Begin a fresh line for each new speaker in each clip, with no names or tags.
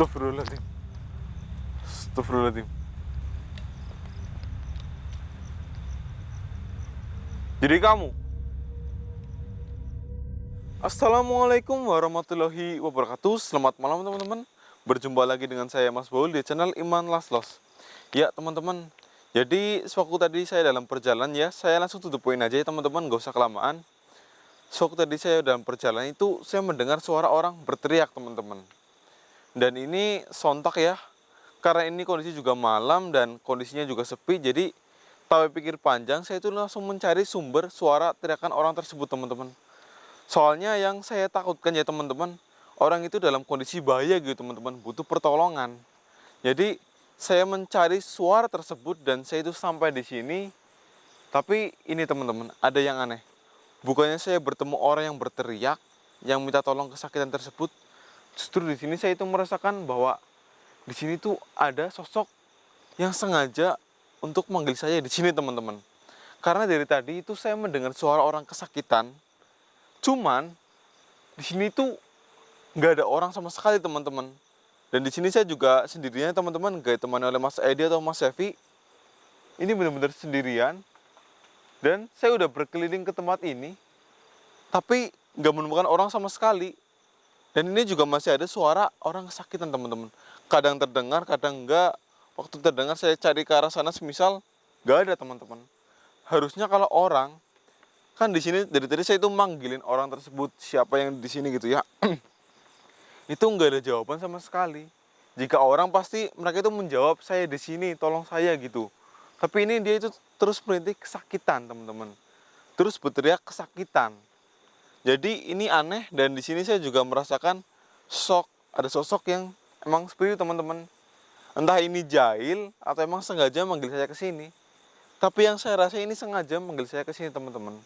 Astagfirullahaladzim. Astagfirullahaladzim. Jadi kamu. Assalamualaikum warahmatullahi wabarakatuh. Selamat malam teman-teman. Berjumpa lagi dengan saya Mas Baul di channel Iman Laslos. Ya teman-teman, jadi sewaktu tadi saya dalam perjalanan ya, saya langsung tutup poin aja ya teman-teman, gak usah kelamaan. Sewaktu tadi saya dalam perjalanan itu, saya mendengar suara orang berteriak teman-teman. Dan ini sontak ya, karena ini kondisi juga malam dan kondisinya juga sepi. Jadi tak pikir panjang, saya itu langsung mencari sumber suara teriakan orang tersebut teman-teman. Soalnya yang saya takutkan ya teman-teman, orang itu dalam kondisi bahaya gitu teman-teman, butuh pertolongan. Jadi saya mencari suara tersebut dan saya itu sampai di sini. Tapi ini teman-teman, ada yang aneh. Bukannya saya bertemu orang yang berteriak, yang minta tolong kesakitan tersebut, justru di sini saya itu merasakan bahwa di sini tuh ada sosok yang sengaja untuk manggil saya di sini teman-teman. Karena dari tadi itu saya mendengar suara orang kesakitan. Cuman di sini tuh nggak ada orang sama sekali teman-teman. Dan di sini saya juga sendirian teman-teman, nggak ditemani oleh Mas Edi atau Mas Sevi. Ini benar-benar sendirian. Dan saya udah berkeliling ke tempat ini, tapi nggak menemukan orang sama sekali. Dan ini juga masih ada suara orang kesakitan teman-teman. Kadang terdengar, kadang enggak. Waktu terdengar saya cari ke arah sana, semisal nggak ada teman-teman. Harusnya kalau orang, kan di sini dari tadi saya itu manggilin orang tersebut siapa yang di sini gitu ya. Itu nggak ada jawaban sama sekali. Jika orang pasti mereka itu menjawab saya di sini, tolong saya gitu. Tapi ini dia itu terus merintih kesakitan teman-teman. Terus berteriak kesakitan. Jadi ini aneh dan di sini saya juga merasakan ada sosok yang emang seperti itu teman-teman. Entah ini jahil atau emang sengaja manggil saya ke sini. Tapi yang saya rasa ini sengaja manggil saya ke sini teman-teman.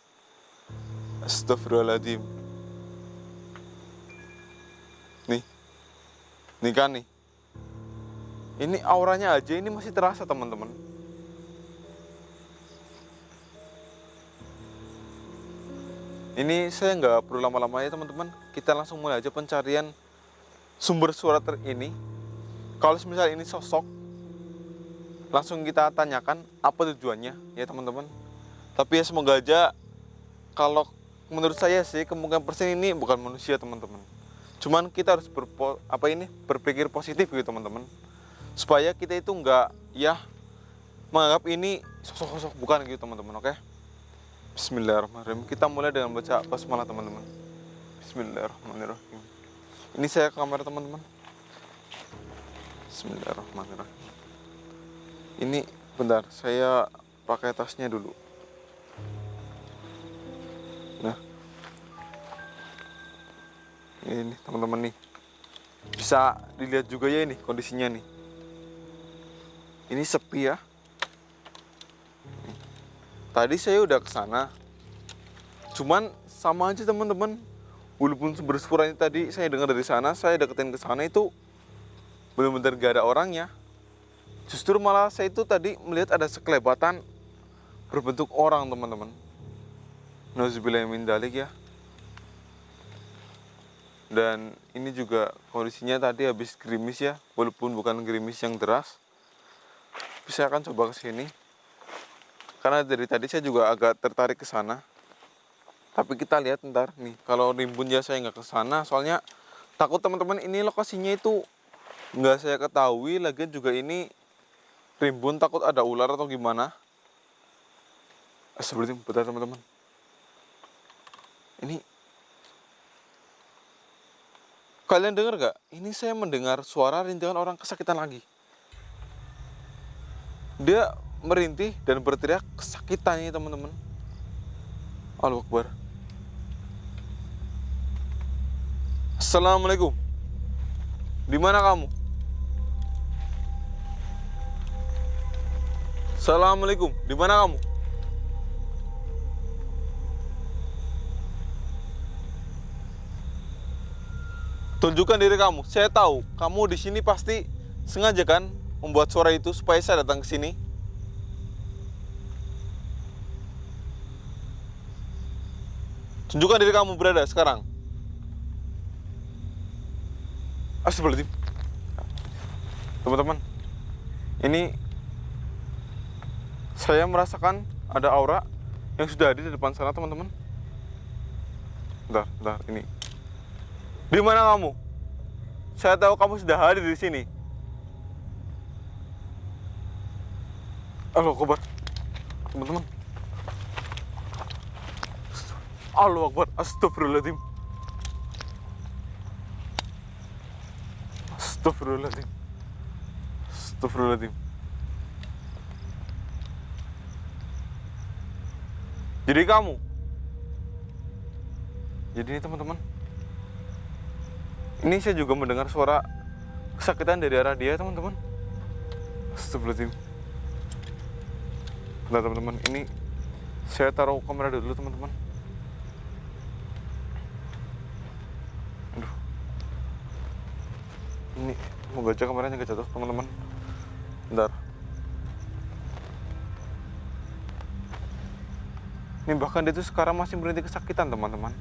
Astagfirullahaladzim. Nih, nih kan nih. Ini auranya aja ini masih terasa teman-teman. Ini saya nggak perlu lama-lama ya teman-teman. Kita langsung mulai aja pencarian sumber suara ini. Kalau misalnya ini sosok, langsung kita tanyakan apa tujuannya ya teman-teman. Tapi ya semoga aja, kalau menurut saya sih kemungkinan persen ini bukan manusia teman-teman. Cuman kita harus berpikir positif gitu teman-teman, supaya kita itu nggak ya menganggap ini sosok-sosok bukan gitu teman-teman. Oke, Bismillahirrahmanirrahim. Kita mulai dengan baca basmalah teman-teman. Bismillahirrahmanirrahim. Ini saya ke kamera teman-teman. Bismillahirrahmanirrahim. Ini bentar, saya pakai tasnya dulu. Nah, ini teman-teman nih, bisa dilihat juga ya ini kondisinya nih. Ini sepi ya. Tadi saya udah ke sana, cuman sama aja teman-teman. Walaupun sumber suaranya tadi saya dengar dari sana, saya deketin ke sana itu benar-benar gak ada orangnya. Justru malah saya itu tadi melihat ada sekelebatan berbentuk orang teman-teman. Nauzubillah min dzalik ya. Dan ini juga kondisinya tadi habis gerimis ya, walaupun bukan gerimis yang deras. Tapi saya akan coba ke sini. Karena dari tadi saya juga agak tertarik ke sana. Tapi kita lihat ntar nih, kalau rimbun ya saya nggak ke sana, soalnya takut teman-teman ini lokasinya itu nggak saya ketahui, lagian juga ini rimbun, takut ada ular atau gimana. Seperti betul teman-teman. Ini kalian dengar gak? Ini saya mendengar suara rintihan orang kesakitan lagi. Dia merintih dan berteriak kesakitannya teman-teman. Allahu Akbar. Assalamualaikum. Di mana kamu? Assalamualaikum. Di mana kamu? Tunjukkan diri kamu. Saya tahu kamu di sini pasti sengaja kan membuat suara itu supaya saya datang ke sini. Tunjukkan diri kamu berada sekarang. Astagfirullahaladzim. Teman-teman, ini saya merasakan ada aura yang sudah ada di depan sana, teman-teman. Bentar, ini. Di mana kamu? Saya tahu kamu sudah hadir di sini. Allahu Akbar. Teman-teman. Allahu Akbar. Astagfirullahaladzim. Astagfirullahaladzim. Astagfirullahaladzim. Jadi kamu. Jadi ini teman-teman. Ini saya juga mendengar suara kesakitan dari arah dia, teman-teman. Astagfirullahaladzim. Bentar, teman-teman. Ini saya taruh kamera dulu, teman-teman. Aduh. Ini mau baca kameranya nggak jatuh, teman-teman. Bentar. Ini bahkan dia tuh sekarang masih merintih kesakitan, teman-teman.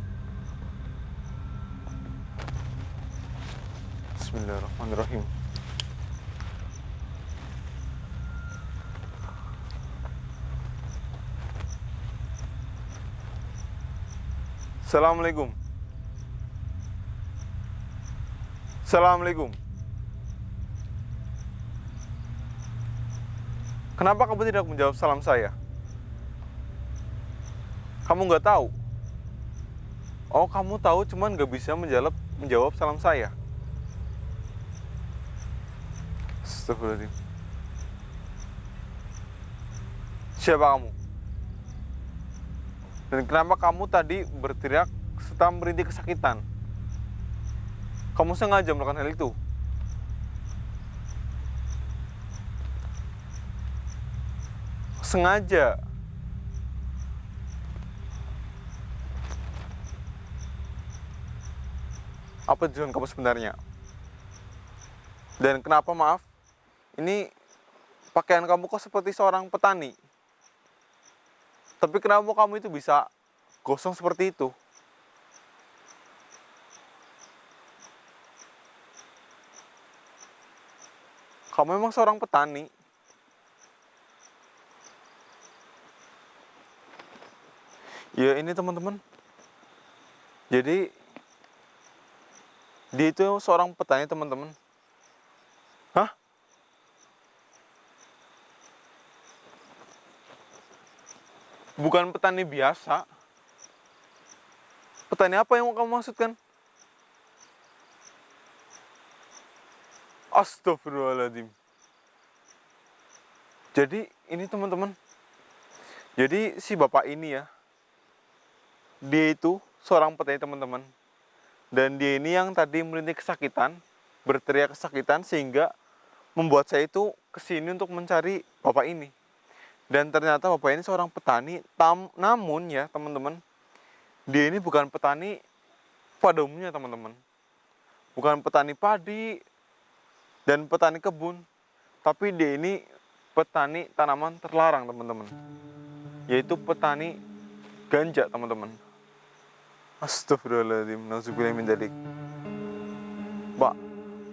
Bismillahirrahmanirrahim. Assalamualaikum. Assalamualaikum. Kenapa kamu tidak menjawab salam saya? Kamu nggak tahu? Oh, kamu tahu cuman nggak bisa menjawab salam saya. Astagfirullahaladzim. Siapa kamu? Dan kenapa kamu tadi berteriak serta merintih kesakitan? Kamu sengaja melakukan hal itu? Sengaja. Apa tujuan kamu sebenarnya? Dan kenapa, maaf, ini pakaian kamu kok seperti seorang petani? Tapi kenapa kamu itu bisa gosong seperti itu? Kamu memang seorang petani. Ya ini teman-teman. Jadi dia itu seorang petani, teman-teman. Hah? Bukan petani biasa. Petani apa yang kamu maksudkan? Astagfirullahaladzim. Jadi ini teman-teman. Jadi si bapak ini ya, dia itu seorang petani, teman-teman. Dan dia ini yang tadi merintih kesakitan, berteriak kesakitan sehingga membuat saya itu kesini untuk mencari bapak ini. Dan ternyata bapak ini seorang petani, namun ya teman-teman, dia ini bukan petani pada umumnya, teman-teman. Bukan petani padi dan petani kebun, tapi dia ini petani tanaman terlarang, teman-teman. Yaitu petani ganja, teman-teman. Astagfirullahaladzim, nauzubillah min dzalik. Pak,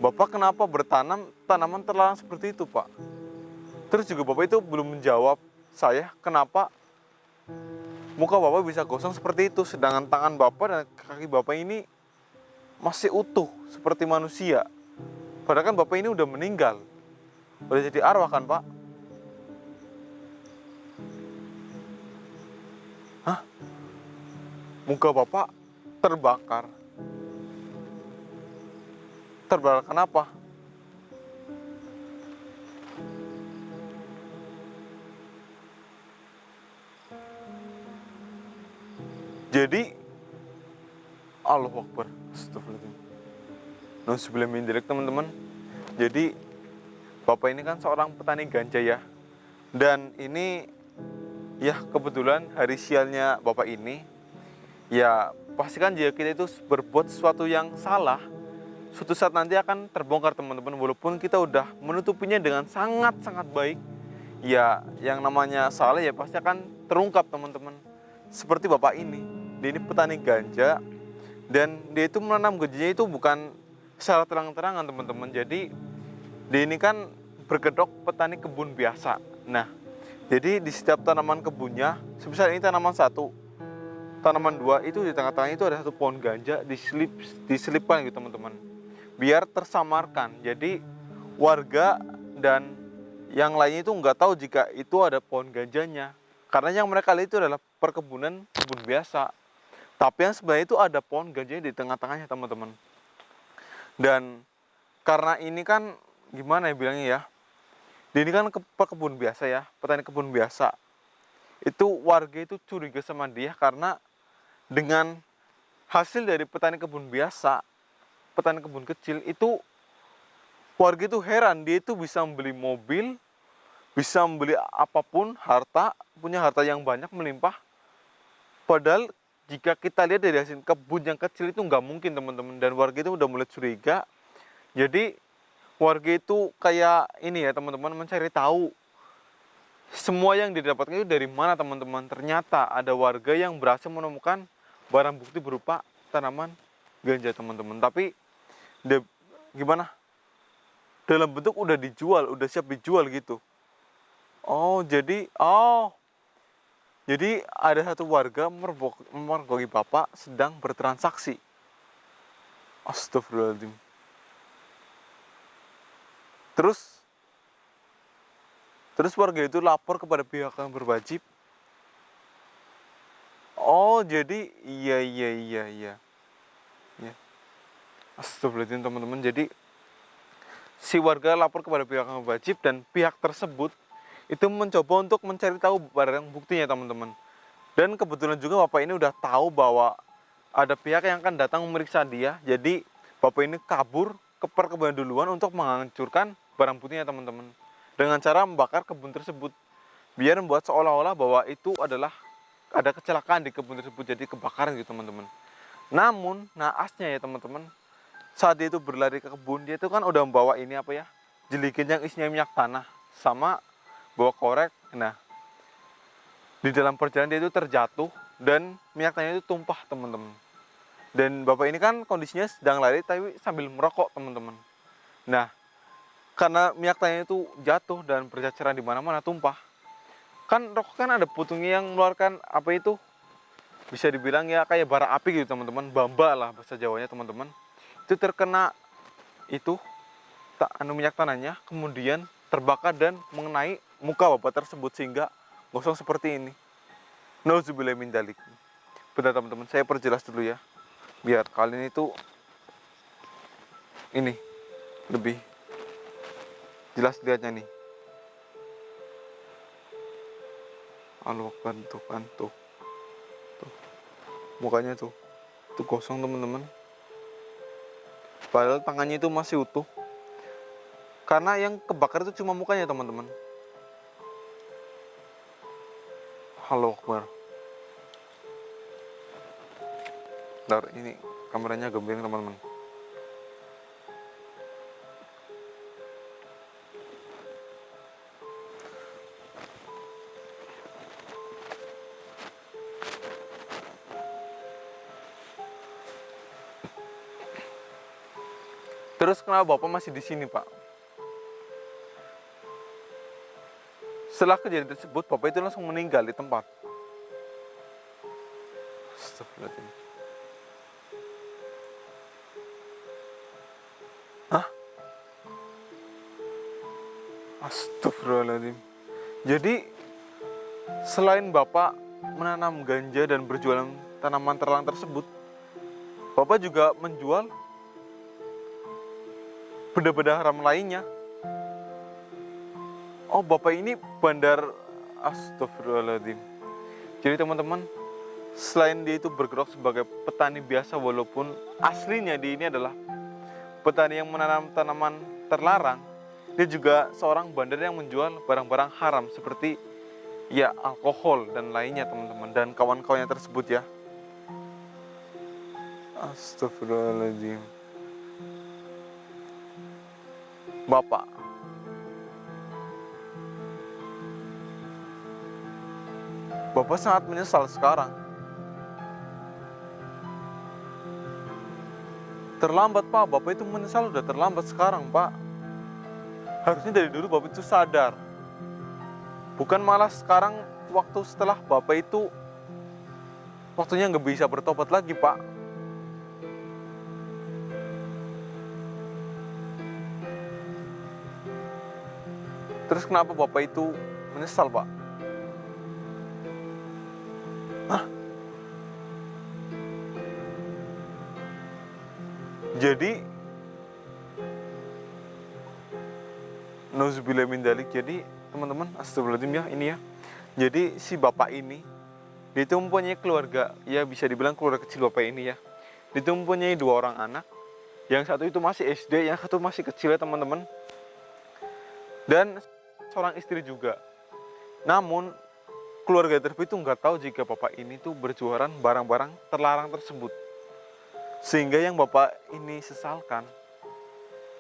Bapak kenapa bertanam tanaman terlarang seperti itu, Pak? Terus juga Bapak itu belum menjawab saya kenapa muka Bapak bisa gosong seperti itu, sedangkan tangan Bapak dan kaki Bapak ini masih utuh seperti manusia. Padahal kan Bapak ini udah meninggal, udah jadi arwah kan, Pak? Hah? Muka Bapak terbakar. Terbakar kenapa? Jadi Allahu Akbar. Astagfirullahaladzim. Nauzubillah min dzalik, teman-teman. Jadi Bapak ini kan seorang petani ganja ya. Dan ini ya kebetulan hari sialnya Bapak ini. Ya pastikan jika kita itu berbuat sesuatu yang salah, suatu saat nanti akan terbongkar, teman-teman. Walaupun kita udah menutupinya dengan sangat-sangat baik, ya yang namanya salah ya pasti akan terungkap, teman-teman. Seperti Bapak ini. Dia ini petani ganja, dan dia itu menanam ganjanya itu bukan secara terang-terangan, teman-teman. Jadi Dia ini kan berkedok petani kebun biasa. Nah, jadi di setiap tanaman kebunnya, semisal ini tanaman satu, tanaman dua, itu di tengah-tengahnya itu ada satu pohon ganja diselipkan gitu teman-teman. Biar tersamarkan. Jadi warga dan yang lainnya itu nggak tahu jika itu ada pohon ganjanya. Karena yang mereka lihat itu adalah perkebunan kebun biasa. Tapi yang sebenarnya itu ada pohon ganjanya di tengah-tengahnya teman-teman. Dan karena ini kan gimana ya bilangnya ya, dia ini kan kebun biasa ya, petani kebun biasa. Itu warga itu curiga sama dia karena dengan hasil dari petani kebun biasa, petani kebun kecil itu, warga itu heran dia itu bisa membeli mobil, bisa membeli apapun, harta, punya harta yang banyak melimpah. Padahal jika kita lihat dari hasil kebun yang kecil itu nggak mungkin teman-teman. Dan warga itu udah mulai curiga. Jadi warga itu kayak ini ya teman-teman, mencari tahu semua yang didapatkan itu dari mana teman-teman. Ternyata ada warga yang berhasil menemukan barang bukti berupa tanaman ganja teman-teman. Tapi gimana? Dalam bentuk udah dijual, udah siap dijual gitu. Jadi ada satu warga memergoki bapak sedang bertransaksi. Astagfirullahaladzim. Terus warga itu lapor kepada pihak yang berwajib. Jadi iya. Ya. Astagfirullahaladzim teman-teman. Jadi si warga lapor kepada pihak yang berwajib dan pihak tersebut itu mencoba untuk mencari tahu barang buktinya teman-teman. Dan kebetulan juga bapak ini udah tahu bahwa ada pihak yang akan datang memeriksa dia. Jadi bapak ini kabur ke perkebunan duluan untuk menghancurkan barang buktinya teman-teman. Dengan cara membakar kebun tersebut. Biar membuat seolah-olah bahwa itu adalah ada kecelakaan di kebun tersebut, jadi kebakaran gitu teman-teman. Namun naasnya ya teman-teman, saat dia itu berlari ke kebun, dia itu kan udah membawa ini apa ya, jeligen yang isinya minyak tanah sama bawa korek. Nah, di dalam perjalanan dia itu terjatuh dan minyak tanahnya itu tumpah teman-teman. Dan bapak ini kan kondisinya sedang lari tapi sambil merokok teman-teman. Nah, karena minyak tanahnya itu jatuh dan berceceran di mana-mana, tumpah. Kan rokok kan ada putungnya yang mengeluarkan apa itu, bisa dibilang ya kayak bara api gitu teman-teman, bamba lah bahasa Jawanya teman-teman. Itu terkena itu minyak tanahnya, kemudian terbakar dan mengenai muka bapak tersebut sehingga gosong seperti ini. Nauzubillah min dzalik. Bentar teman-teman, saya perjelas dulu ya, biar kalian itu ini lebih jelas lihatnya nih. Halo kan tuh mukanya tuh gosong teman-teman. Padahal tangannya itu masih utuh. Karena yang kebakar itu cuma mukanya teman-teman. Halo Akbar. Bentar, ini kameranya gembeng teman-teman. Terus kenapa bapak masih di sini pak? Setelah kejadian tersebut, bapak itu langsung meninggal di tempat. Astagfirullahaladzim. Hah? Astagfirullahaladzim. Jadi, selain bapak menanam ganja dan berjualan tanaman terlarang tersebut, bapak juga menjual benda-benda haram lainnya. Bapak ini bandar. Astagfirullahaladzim. Jadi teman-teman, selain dia itu bergerak sebagai petani biasa, walaupun aslinya dia ini adalah petani yang menanam tanaman terlarang, dia juga seorang bandar yang menjual barang-barang haram seperti ya alkohol dan lainnya teman-teman, dan kawan-kawannya tersebut ya. Astagfirullahaladzim. Bapak sangat menyesal sekarang. Terlambat pak, bapak itu menyesal udah terlambat sekarang pak. Harusnya dari dulu Bapak itu sadar. Bukan malah sekarang waktu setelah Bapak itu waktunya nggak bisa bertobat lagi, Pak. Terus kenapa Bapak itu menyesal, Pak? Hah? Jadi, nauzubillah min dzalik. Jadi, teman-teman, astagfirullahaladzim ya, ini ya. Jadi, si Bapak ini, dia itu mempunyai keluarga, ya bisa dibilang keluarga kecil Bapak ini ya. Dia itu mempunyai 2 orang anak. Yang satu itu masih SD, yang satu masih kecil ya teman-teman. Dan seorang istri juga. Namun, keluarga tersebut itu nggak tahu jika Bapak ini tuh berjualan barang-barang terlarang tersebut. Sehingga yang Bapak ini sesalkan,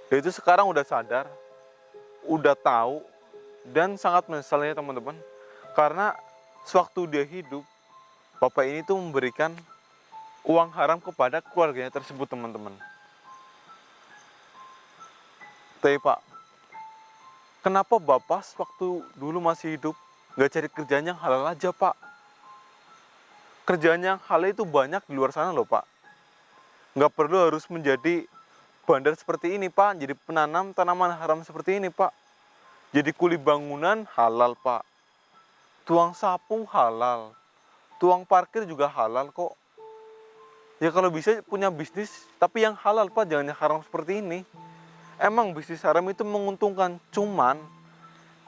dia itu sekarang udah sadar, udah tahu, dan sangat menyesalnya teman-teman. Karena sewaktu dia hidup, Bapak ini tuh memberikan uang haram kepada keluarganya tersebut teman-teman. Tapi Pak, kenapa Bapak sewaktu dulu masih hidup nggak cari kerjaan yang halal aja Pak? Kerjaan yang halal itu banyak di luar sana loh Pak. Nggak perlu harus menjadi bandar seperti ini Pak, jadi penanam tanaman haram seperti ini Pak. Jadi kuli bangunan halal Pak, tuang sapu halal, tuang parkir juga halal kok. Ya kalau bisa punya bisnis, tapi yang halal Pak, jangan yang haram seperti ini. Emang bisnis haram itu menguntungkan, cuman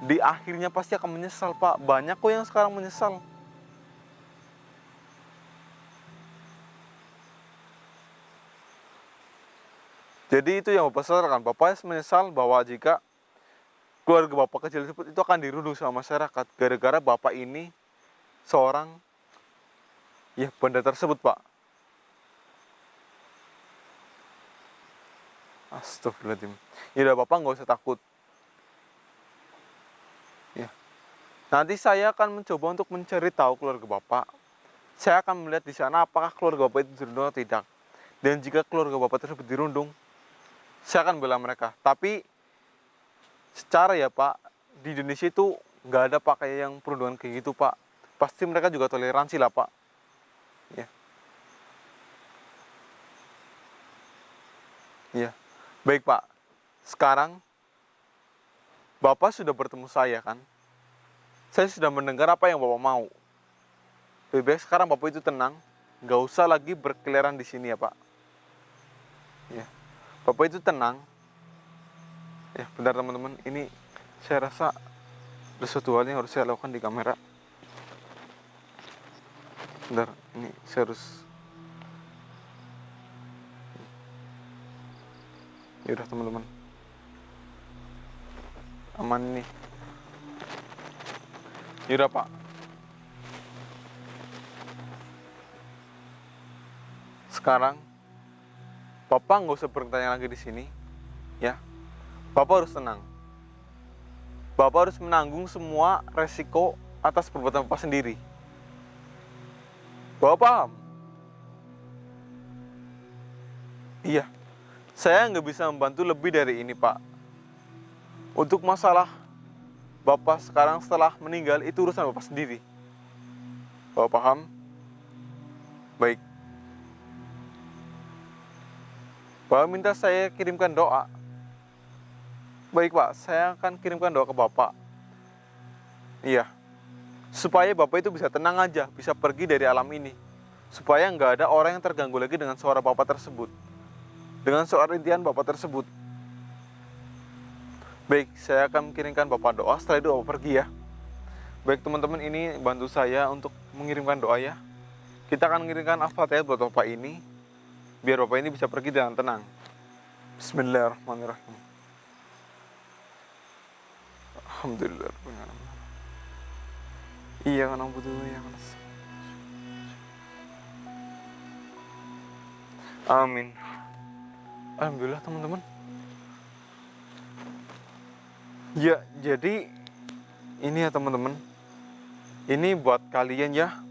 di akhirnya pasti akan menyesal Pak. Banyak kok yang sekarang menyesal. Jadi itu yang Bapak sarankan. Bapak menyesal bahwa jika keluarga Bapak kecil tersebut itu akan dirundung sama masyarakat gara-gara Bapak ini seorang ya bandar tersebut Pak. Astagfirullahaladzim. Ya udah Bapak nggak usah takut. Ya. Nanti saya akan mencoba untuk mencari tahu keluarga Bapak. Saya akan melihat di sana apakah keluarga Bapak itu dirundung atau tidak. Dan jika keluarga Bapak tersebut dirundung, saya akan bela mereka. Tapi secara ya Pak, di Indonesia itu nggak ada Pak kayak yang perundungan kayak gitu Pak. Pasti mereka juga toleransi lah Pak. Ya, ya. Baik Pak. Sekarang Bapak sudah bertemu saya kan? Saya sudah mendengar apa yang Bapak mau. Lebih baik sekarang Bapak itu tenang, nggak usah lagi berkeliaran di sini ya Pak. Ya, Bapak itu tenang. Ya, bentar teman-teman, ini saya rasa ada sesuatu hal yang harus saya lakukan di kamera. Bentar, ini saya harus. Yaudah teman-teman, aman nih. Yaudah Pak. Sekarang Bapak nggak usah bertanya lagi di sini, ya. Bapak harus tenang. Bapak harus menanggung semua resiko atas perbuatan Bapak sendiri. Bapak paham? Iya. Saya nggak bisa membantu lebih dari ini, Pak. Untuk masalah Bapak sekarang setelah meninggal, itu urusan Bapak sendiri. Bapak paham? Baik. Bapak minta saya kirimkan doa. Baik Pak, saya akan kirimkan doa ke Bapak. Iya. Supaya Bapak itu bisa tenang aja, bisa pergi dari alam ini. Supaya nggak ada orang yang terganggu lagi dengan suara Bapak tersebut. Dengan suara rintihan Bapak tersebut. Baik, saya akan mengirimkan Bapak doa, setelah itu Bapak pergi ya. Baik teman-teman, ini bantu saya untuk mengirimkan doa ya. Kita akan mengirimkan Al-Fatihah buat Bapak ini, biar Bapak ini bisa pergi dengan tenang. Bismillahirrahmanirrahim. Alhamdulillah. Iya kan butuh ya kan. Amin. Alhamdulillah teman-teman. Ya, jadi ini ya teman-teman. Ini buat kalian ya.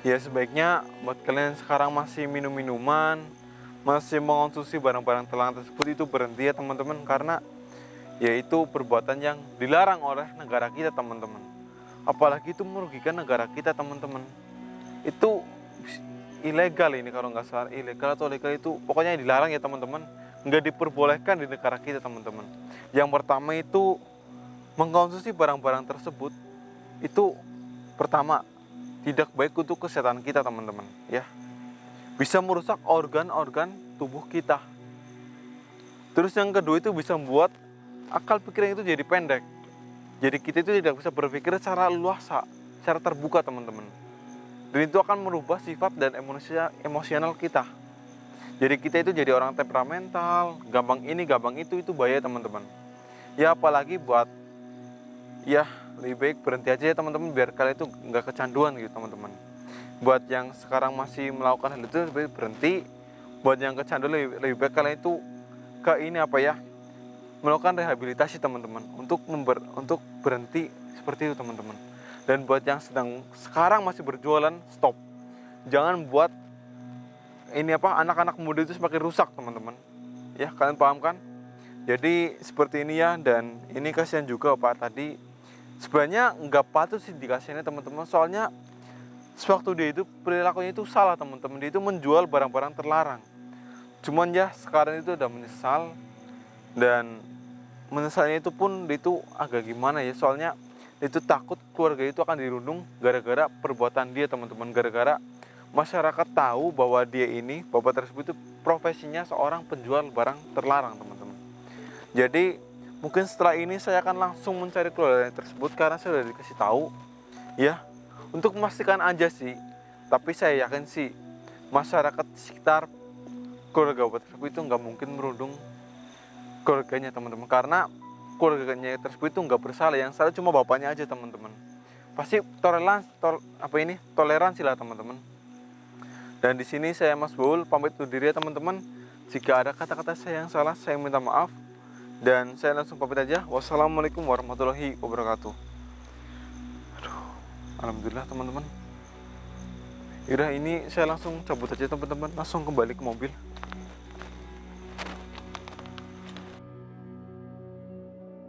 Ya sebaiknya buat kalian yang sekarang masih minum minuman, masih mengonsumsi barang-barang terlarang tersebut itu berhenti ya teman-teman, karena yaitu perbuatan yang dilarang oleh negara kita teman-teman. Apalagi itu merugikan negara kita teman-teman. Itu ilegal ini, kalau nggak salah ilegal atau legal itu pokoknya dilarang ya teman-teman, nggak diperbolehkan di negara kita teman-teman. Yang pertama itu mengkonsumsi barang-barang tersebut itu pertama tidak baik untuk kesehatan kita teman-teman ya, bisa merusak organ-organ tubuh kita. Terus yang kedua itu bisa membuat akal pikiran itu jadi pendek, jadi kita itu tidak bisa berpikir secara luasa, secara terbuka teman-teman. Dan itu akan merubah sifat dan emosional kita. Jadi kita itu jadi orang temperamental, gampang ini, gampang itu bahaya teman-teman. Ya apalagi buat, ya lebih baik berhenti aja ya teman-teman, biar kalian itu nggak kecanduan gitu teman-teman. Buat yang sekarang masih melakukan hal itu lebih baik berhenti. Buat yang kecanduan lebih baik kalian itu ke ini apa ya, melakukan rehabilitasi teman-teman untuk berhenti seperti itu teman-teman. Dan buat yang sedang sekarang masih berjualan, stop. Jangan buat ini apa, anak-anak muda itu semakin rusak teman-teman. Ya kalian paham kan? Jadi seperti ini ya. Dan ini kasihan juga Pak tadi, sebenarnya nggak patut sih dikasihannya teman-teman. Soalnya sewaktu dia itu perilakunya itu salah teman-teman, dia itu menjual barang-barang terlarang. Cuman ya sekarang itu udah menyesal, dan menyesalnya itu pun dia itu agak gimana ya, soalnya dia itu takut keluarga itu akan dirundung gara-gara perbuatan dia teman-teman, gara-gara masyarakat tahu bahwa dia ini, bapak tersebut itu profesinya seorang penjual barang terlarang teman-teman. Jadi mungkin setelah ini saya akan langsung mencari keluarga tersebut, karena saya sudah dikasih tahu ya, untuk memastikan aja sih. Tapi saya yakin sih masyarakat sekitar keluarga bapak tersebut itu nggak mungkin merundung keluarganya teman-teman, karena keluarganya tersebut itu nggak bersalah, yang salah cuma bapaknya aja teman-teman. Pasti toleransi lah teman-teman. Dan di sini saya Mas Boul pamit undur diri ya teman-teman. Jika ada kata-kata saya yang salah, saya minta maaf. Dan saya langsung pamit aja. Wassalamualaikum warahmatullahi wabarakatuh. Aduh, alhamdulillah teman-teman. Yaudah, ini saya langsung cabut aja teman-teman, langsung kembali ke mobil.